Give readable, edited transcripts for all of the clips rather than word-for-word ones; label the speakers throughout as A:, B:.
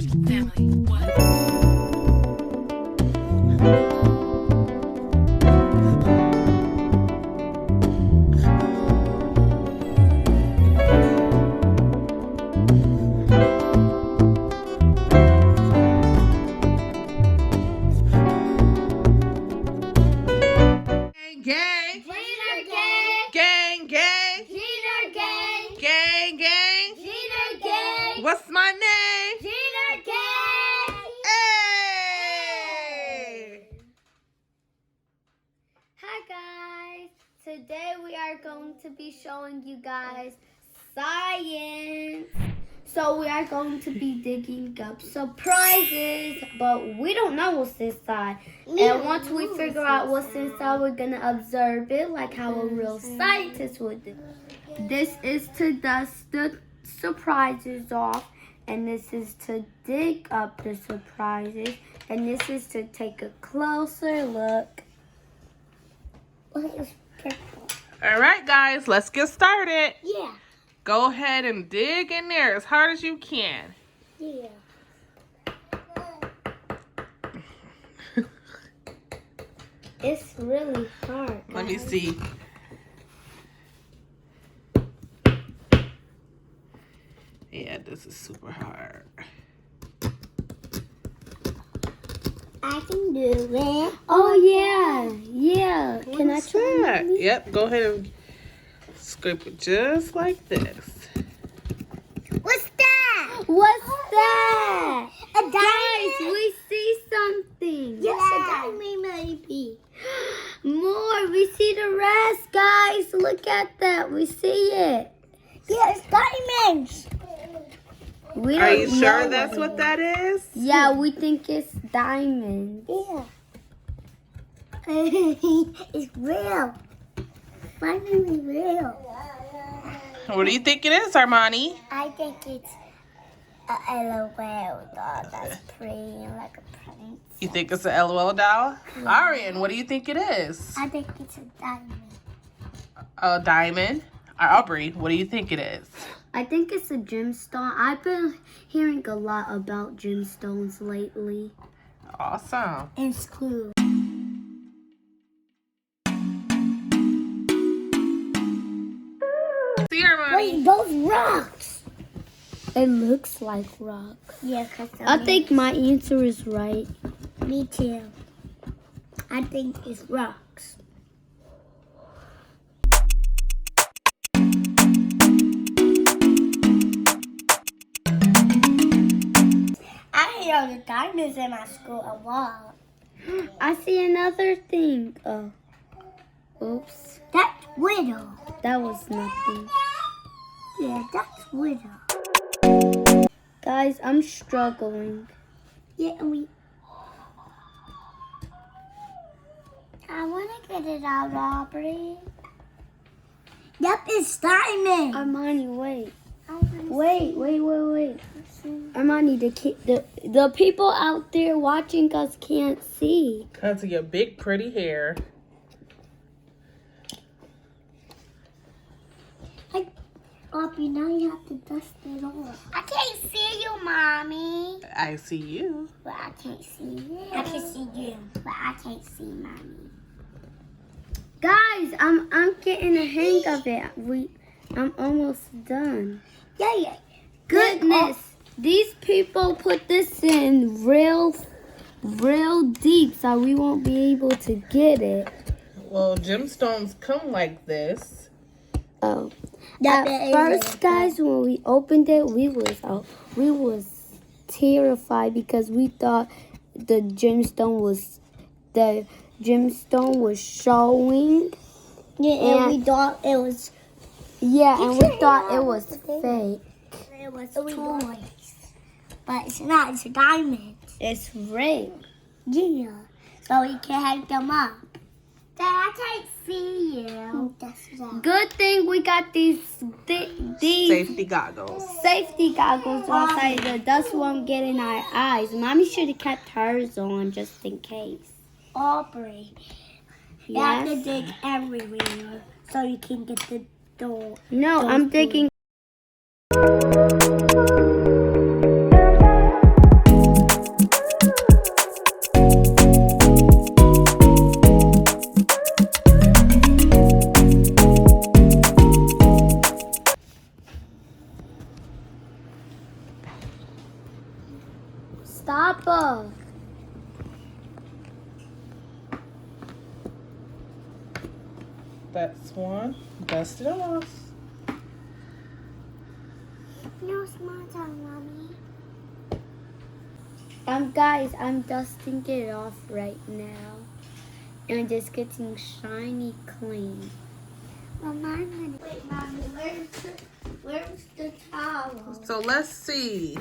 A: Family, what?
B: Gang,
C: Jeter gang,
B: gang, gang,
C: Jeter gang,
B: gang, gang.
C: Jeter gang,
B: What's my name?
C: Jeter gang.
B: Hey!
C: Hi guys, today we are going to be showing you guys science. So we are going to be digging up surprises, but we don't know what's inside. And once we figure out what's inside, we're gonna observe it like how a real scientist would do. This is to dust the surprises off, and this is to dig up the surprises, and this is to take a closer look. What is purple?
B: All right, guys, let's get started.
C: Yeah.
B: Go ahead and dig in there as hard as you can.
C: Yeah. It's really hard.
B: Let me see. Yeah, this is super hard.
C: I can do it. Oh yeah, yeah. Can I
B: What's
C: try?
B: that? Yep, go ahead and scrape it just like this.
C: What's that? What's that? A diamond. Guys, we see something. Yes, a diamond maybe. More. We see the rest, guys. Look at that. We see it. Yes, diamonds. We
B: Are you
C: don't
B: sure
C: know
B: that's what that is?
C: Yeah, we think it's diamonds. Yeah. It's real. Finally real.
B: What do you think it is, Armani?
C: I think it's a LOL doll that's pretty like a prince.
B: You think it's a LOL doll? Arian, what do you think it is?
C: I think it's a diamond.
B: A diamond? Aubrey, what do you think it is?
C: I think it's a gemstone. I've been hearing a lot about gemstones lately.
B: Awesome.
C: And screw.
B: See, Armani?
C: Wait, those rocks. It looks like rocks. Yeah, I think my answer is right. Me too. I think it's rocks. I hear the diamonds in my school a lot. I see another thing. Oh, oops. That's widow. That was nothing. Yeah, that's widow. Guys, I'm struggling. Yeah, I want to get it out, Aubrey. Yep, it's diamond. Armani, wait. Wait. Armani, the people out there watching us can't see.
B: Because of your big, pretty hair.
C: Aubrey, now you have to dust it off. I can't see you, Mommy.
B: I see you.
C: But I can't see you. I can see you, but I can't see Mommy. Guys, I'm getting the hang of it. I'm almost done. Yeah. Goodness, these people put this in real deep, so we won't be able to get it.
B: Well, gemstones come like this.
C: Oh. At first, guys, when we opened it, we was terrified because we thought the gemstone was showing. Yeah, and we thought it was. Yeah, and we thought it was fake. It was toys, but it's not. It's a diamond. It's real. Yeah, so we can hang them up. Dad, I can't see you. Good thing we got these
B: Safety goggles.
C: safety goggles on so the dust won't get in our eyes. Mommy should have kept hers on just in case. Aubrey, you have to dig everywhere so you can get the door. No, I'm digging. Stop.
B: That's one. Dust it off.
C: No small tongue, Mommy. Guys, I'm dusting it off right now. And just getting shiny clean. Well, wait, Mommy, where's the towel?
B: So let's see.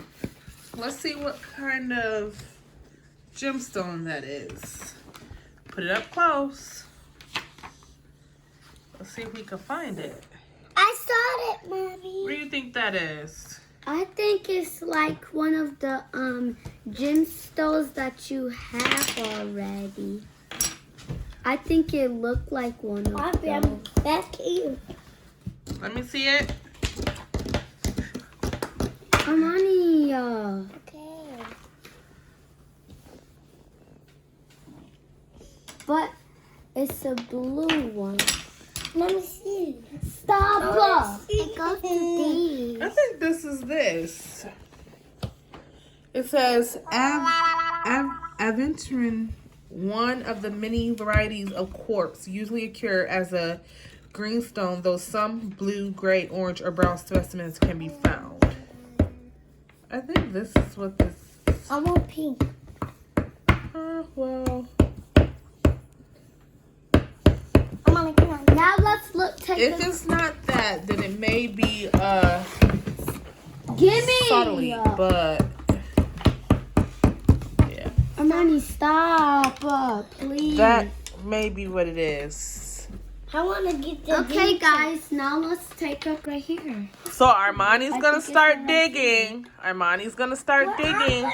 B: Let's see what kind of gemstone that is. Put it up close. Let's see if we can find it.
C: I saw it, Mommy.
B: What do you think that is?
C: I think it's like one of the gemstones that you have already. I think it looked like one of them. That's cute.
B: Let me see it.
C: Armani. Okay. But it's a blue one. Let me see. Stop! It goes to these.
B: I think this is this. It says aventurine, one of the many varieties of quartz usually occur as a greenstone, though some blue, gray, orange, or brown specimens can be found. I think this is what this is.
C: I want pink.
B: Well.
C: Now let's look.
B: If it's not that, then it may be subtly, but yeah.
C: Armani, stop, please.
B: That may be what it is.
C: I want to get the Okay, guys, now let's take up right here.
B: So Armani's gonna start digging. Armani's gonna start digging.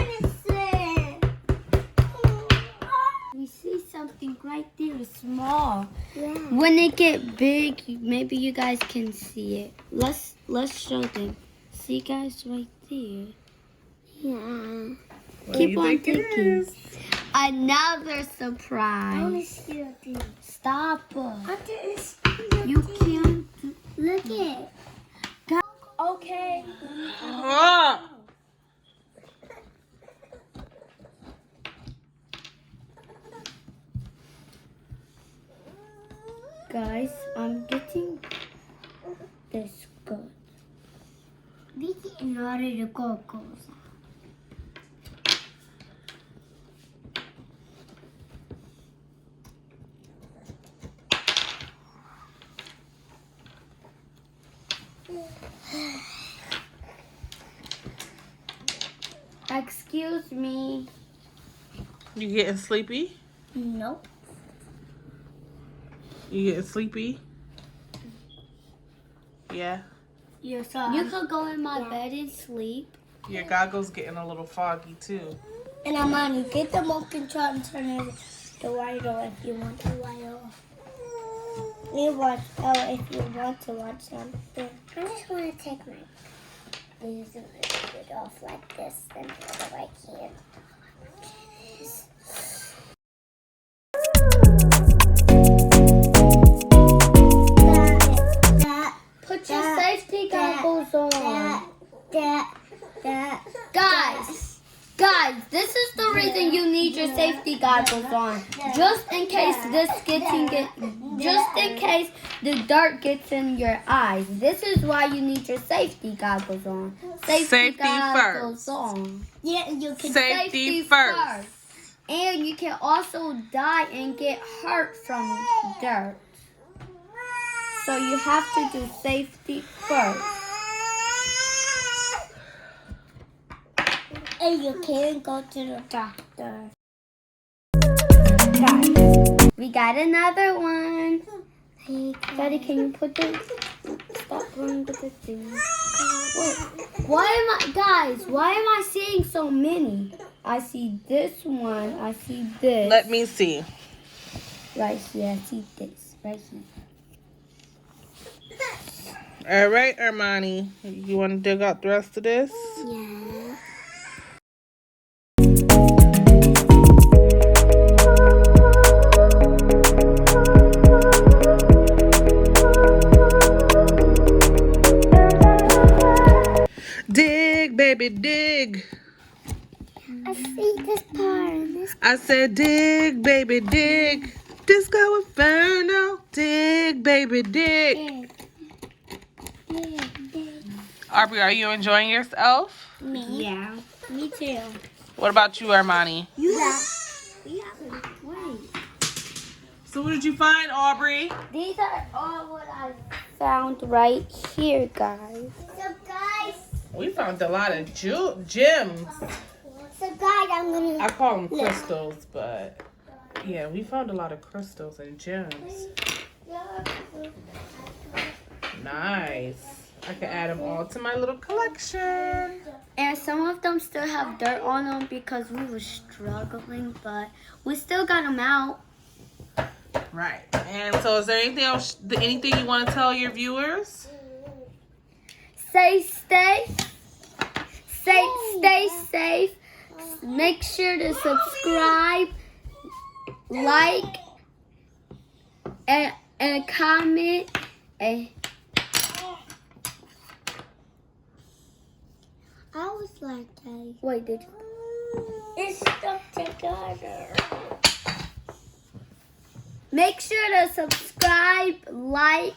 C: We see something right there, small. Yeah. When they get big, maybe you guys can see it. Let's show them. See, guys, right there. Yeah. Keep on digging. Another surprise. I want to see it. Stop. You can't. Look it. Okay. Guys, I'm getting this good. We getting out of the gogos. Excuse me.
B: You getting sleepy?
C: Nope.
B: You getting sleepy? Yeah.
C: You could go in my bed and sleep.
B: Your goggles getting a little foggy too.
C: And Armani, get the remote control and turn it the light off if you want the light off. You watch if you want to watch something. I just want to take my music off like this and so I can. Put your safety goggles on. Guys, this is the reason you need your safety goggles on. Just in case just in case the dirt gets in your eyes. This is why you need your safety goggles on. Safety goggles
B: first.
C: On. Yeah, you can
B: safety first.
C: And you can also die and get hurt from dirt. So you have to do safety first. And you can't go to the doctor. Guys, we got another one. Daddy, can you put the... Stop running with the thing. Wait, why am I seeing so many? I see this one. I see this.
B: Let me see.
C: Right here. I see this. Right here.
B: All right, Armani. You want to dig out the rest of this?
C: Yeah.
B: Dig, baby, dig.
C: I see this part and this.
B: I said, dig, baby, dig. Disco Inferno. Dig, baby, dig. Aubrey, are you enjoying yourself?
C: Me? Yeah, me too.
B: What about you, Armani?
C: Yeah. We haven't. Wait.
B: So what did you find, Aubrey?
C: These are all what I found right here, guys. So, guys.
B: We found a lot of gems.
C: So, guys, I'm gonna.
B: I call them crystals, but yeah, we found a lot of crystals and gems. Nice. I can add them all to my little collection.
C: And some of them still have dirt on them because we were struggling, but we still got them out.
B: Right. And so is there anything else, anything you want to tell your viewers?
C: Stay safe. Make sure to subscribe, like, and comment. And I was like that. Wait, did you? It's stuck together. Make sure to subscribe, like,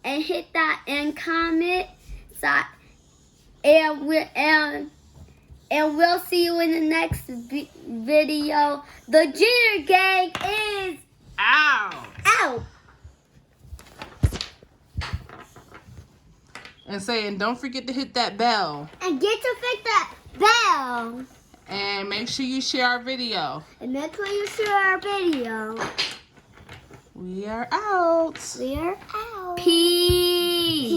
C: and hit that and comment. And we'll see you in the next video. The Jeter Gang is out.
B: And don't forget to hit that bell.
C: And get to fix that bell.
B: And make sure you share our video.
C: And make sure you share our video.
B: We are out.
C: We are out. Peace.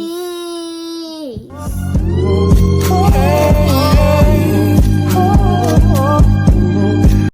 B: Peace.